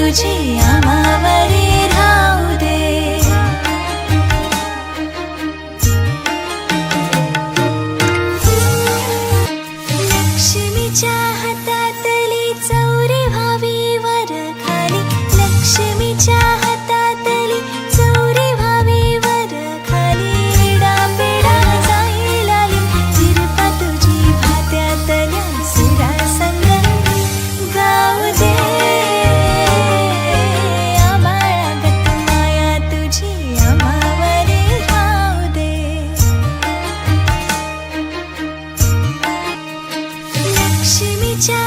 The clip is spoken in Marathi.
तुझी आम्हावरी राहू दे. लक्ष्मीच्या हातातली चौरी व्हावी वर खाली, लक्ष्मीच्या हातातली चौरी व्हावी वर खाली. इडापिडा जाईल आली, तिरपा तुझी भात्यातल्या सुरासंग गाऊ दे. आभाळागत माया तुझी आम्हावरी राहू दे. लक्ष्मीच्या